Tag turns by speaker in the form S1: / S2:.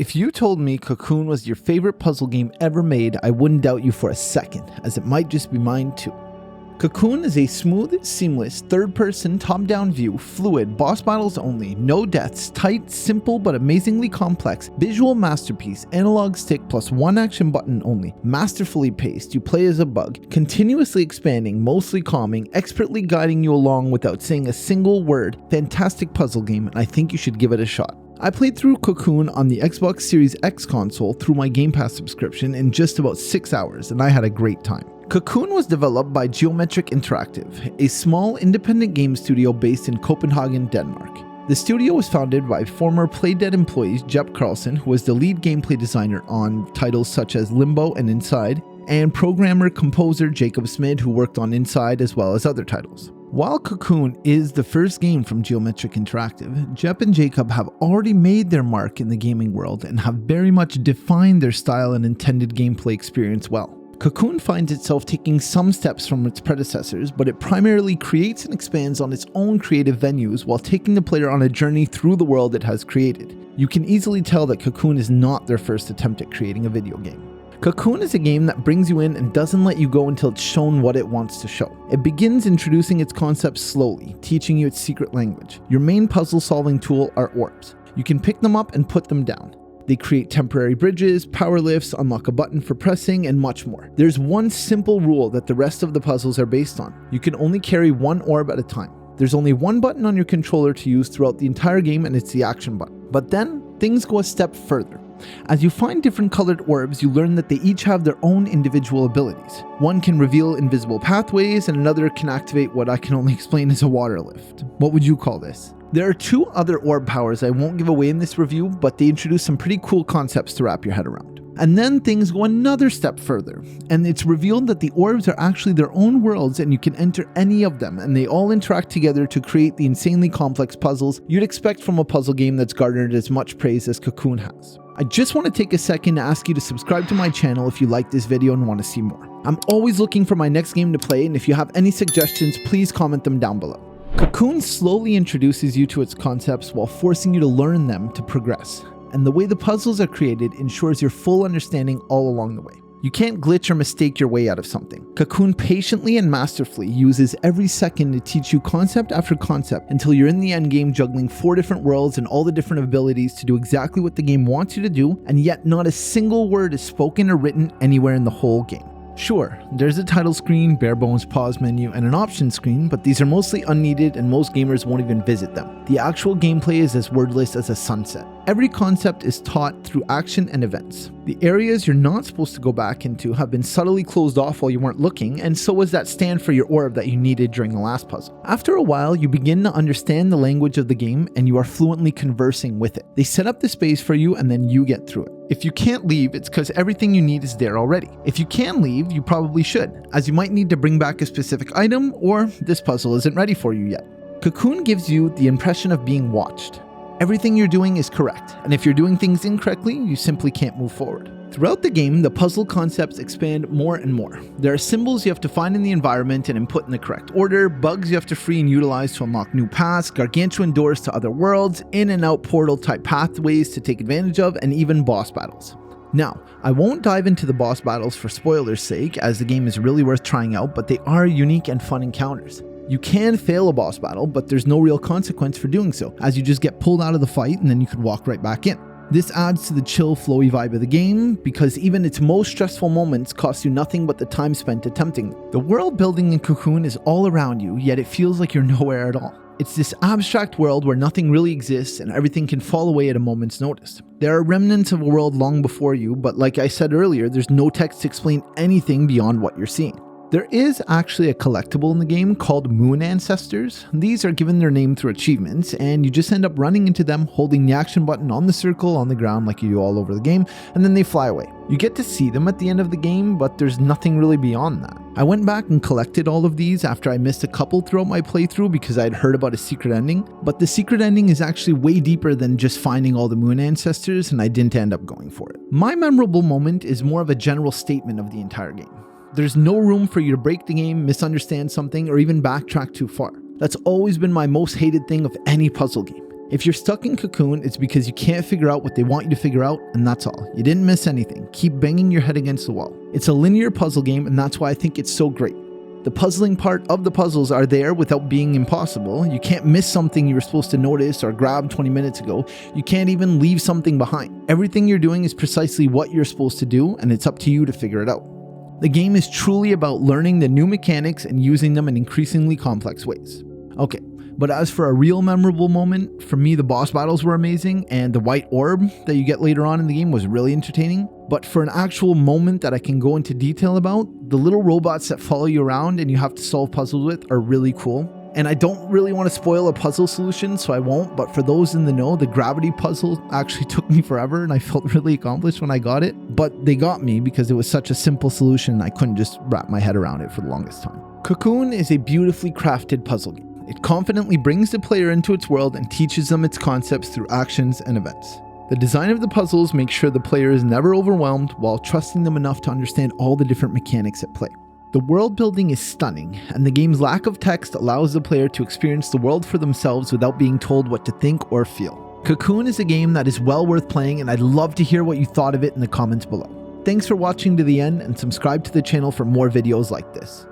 S1: If you told me Cocoon was your favorite puzzle game ever made, I wouldn't doubt you for a second, as it might just be mine too. Cocoon is a smooth, seamless, third-person, top-down view, fluid, boss battles only, no deaths, tight, simple but amazingly complex, visual masterpiece, analog stick plus one action button only, masterfully paced, you play as a bug, continuously expanding, mostly calming, expertly guiding you along without saying a single word, fantastic puzzle game, and I think you should give it a shot. I played through Cocoon on the Xbox Series X console through my GamePass subscription in just about 6 hours, and I had a great time. Cocoon was developed by Geometric Interactive, a small independent game studio based in Copenhagen, Denmark. The studio was founded by former Playdead employees Jep Carlson, who was the lead gameplay designer on titles such as Limbo and Inside, and programmer-composer Jacob Smid, who worked on Inside as well as other titles. While Cocoon is the first game from Geometric Interactive, Jep and Jacob have already made their mark in the gaming world and have very much defined their style and intended gameplay experience well. Cocoon finds itself taking some steps from its predecessors, but it primarily creates and expands on its own creative venues while taking the player on a journey through the world it has created. You can easily tell that Cocoon is not their first attempt at creating a video game. Cocoon is a game that brings you in and doesn't let you go until it's shown what it wants to show. It begins introducing its concepts slowly, teaching you its secret language. Your main puzzle solving tool are orbs. You can pick them up and put them down. They create temporary bridges, power lifts, unlock a button for pressing, and much more. There's one simple rule that the rest of the puzzles are based on. You can only carry one orb at a time. There's only one button on your controller to use throughout the entire game, and it's the action button. But then, things go a step further. As you find different colored orbs, you learn that they each have their own individual abilities. One can reveal invisible pathways, and another can activate what I can only explain as a water lift. What would you call this? There are two other orb powers I won't give away in this review, but they introduce some pretty cool concepts to wrap your head around. And then things go another step further, and it's revealed that the orbs are actually their own worlds and you can enter any of them, and they all interact together to create the insanely complex puzzles you'd expect from a puzzle game that's garnered as much praise as Cocoon has. I just want to take a second to ask you to subscribe to my channel if you like this video and want to see more. I'm always looking for my next game to play, and if you have any suggestions, please comment them down below. Cocoon slowly introduces you to its concepts while forcing you to learn them to progress, and the way the puzzles are created ensures your full understanding all along the way. You can't glitch or mistake your way out of something. Cocoon patiently and masterfully uses every second to teach you concept after concept until you're in the endgame juggling 4 different worlds and all the different abilities to do exactly what the game wants you to do, and yet not a single word is spoken or written anywhere in the whole game. Sure, there's a title screen, bare bones pause menu, and an options screen, but these are mostly unneeded and most gamers won't even visit them. The actual gameplay is as wordless as a sunset. Every concept is taught through action and events. The areas you're not supposed to go back into have been subtly closed off while you weren't looking, and so was that stand for your orb that you needed during the last puzzle. After a while, you begin to understand the language of the game and you are fluently conversing with it. They set up the space for you and then you get through it. If you can't leave, it's because everything you need is there already. If you can leave, you probably should, as you might need to bring back a specific item or this puzzle isn't ready for you yet. Cocoon gives you the impression of being watched. Everything you're doing is correct, and if you're doing things incorrectly, you simply can't move forward. Throughout the game, the puzzle concepts expand more and more. There are symbols you have to find in the environment and input in the correct order, bugs you have to free and utilize to unlock new paths, gargantuan doors to other worlds, in and out portal type pathways to take advantage of, and even boss battles. Now, I won't dive into the boss battles for spoilers' sake, as the game is really worth trying out, but they are unique and fun encounters. You can fail a boss battle, but there's no real consequence for doing so, as you just get pulled out of the fight and then you could walk right back in. This adds to the chill, flowy vibe of the game, because even its most stressful moments cost you nothing but the time spent attempting them. The world building in Cocoon is all around you, yet it feels like you're nowhere at all. It's this abstract world where nothing really exists and everything can fall away at a moment's notice. There are remnants of a world long before you, but like I said earlier, there's no text to explain anything beyond what you're seeing. There is actually a collectible in the game called Moon Ancestors. These are given their name through achievements, and you just end up running into them holding the action button on the circle on the ground like you do all over the game, and then they fly away. You get to see them at the end of the game, but there's nothing really beyond that. I went back and collected all of these after I missed a couple throughout my playthrough because I had heard about a secret ending, but the secret ending is actually way deeper than just finding all the Moon Ancestors, and I didn't end up going for it. My memorable moment is more of a general statement of the entire game. There's no room for you to break the game, misunderstand something, or even backtrack too far. That's always been my most hated thing of any puzzle game. If you're stuck in Cocoon, it's because you can't figure out what they want you to figure out, and that's all. You didn't miss anything. Keep banging your head against the wall. It's a linear puzzle game, and that's why I think it's so great. The puzzling part of the puzzles are there without being impossible. You can't miss something you were supposed to notice or grab 20 minutes ago. You can't even leave something behind. Everything you're doing is precisely what you're supposed to do, and it's up to you to figure it out. The game is truly about learning the new mechanics and using them in increasingly complex ways. Okay, but as for a real memorable moment, for me the boss battles were amazing, and the white orb that you get later on in the game was really entertaining. But for an actual moment that I can go into detail about, the little robots that follow you around and you have to solve puzzles with are really cool. And I don't really want to spoil a puzzle solution, so I won't, but for those in the know, the gravity puzzle actually took me forever and I felt really accomplished when I got it. But they got me because it was such a simple solution, I couldn't just wrap my head around it for the longest time. Cocoon is a beautifully crafted puzzle game. It confidently brings the player into its world and teaches them its concepts through actions and events. The design of the puzzles makes sure the player is never overwhelmed while trusting them enough to understand all the different mechanics at play. The world building is stunning, and the game's lack of text allows the player to experience the world for themselves without being told what to think or feel. Cocoon is a game that is well worth playing, and I'd love to hear what you thought of it in the comments below. Thanks for watching to the end, and subscribe to the channel for more videos like this.